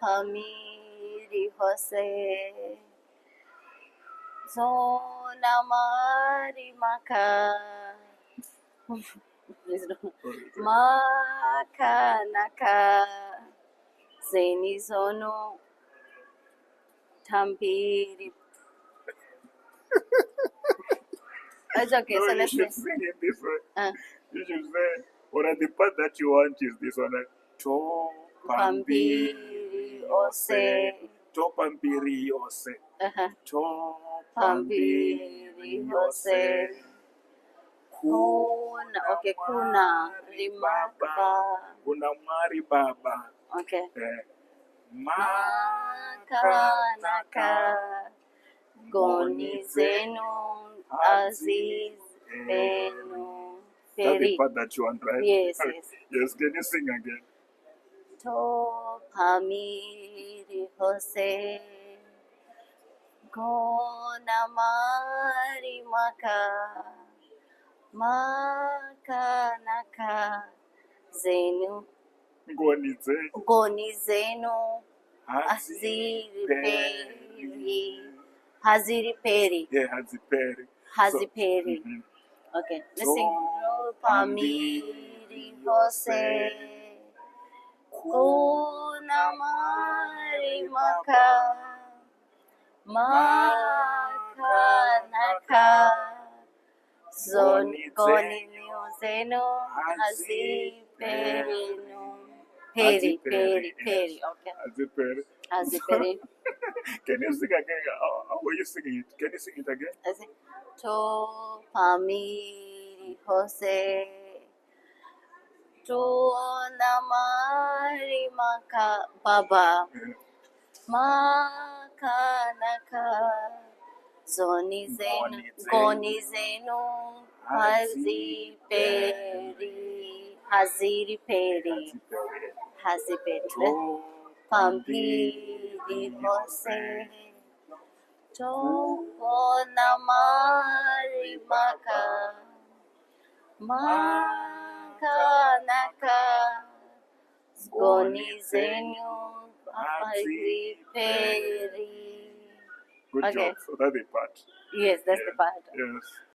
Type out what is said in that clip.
Mbiri Yose, Shona Mwari Maka, Maka Naka, Zenizono, Tambiri. It's okay, No, so you let's should sing. sing it this way. You should say, or the part that you want is this one. Topa Mbiri Yose, Topa Mbiri Yose, Topa Mbiri Yose, Kuna, okay, Kuna, Rimaka. Kuna Mwari Baba. Okay. Maka Naka, Goni Zenu, Aziz, Benu, That's the Peri. part that you want, right? Yes, yes. Yes, can you sing again? Topa Mbiri Yose, Kuna Mwari Maka, Maka Naka, Zenu, Goni Zenu, Haziri Peri. Yeah, Haziperi. Haziperi. Okay, let's sing. Topa Mbiri Yose, Kuna Mwari Maka, Maka Naka, Goni Zenu, Haziperi. Peri. Okay. Haziperi. Can you sing again? How were you singing it? Can you sing it again? I say, Topa Mbiri Yose, Shona Mwari Maka Baba, Maka Naka, Goni Zenu, Haziri Peri. Topa Mbiri Yose, Shona Mwari Maka, Maka Naka, Goni Zenu, Haziperi. Good Okay. job. So that's the part. Yes, that's the part. Yes.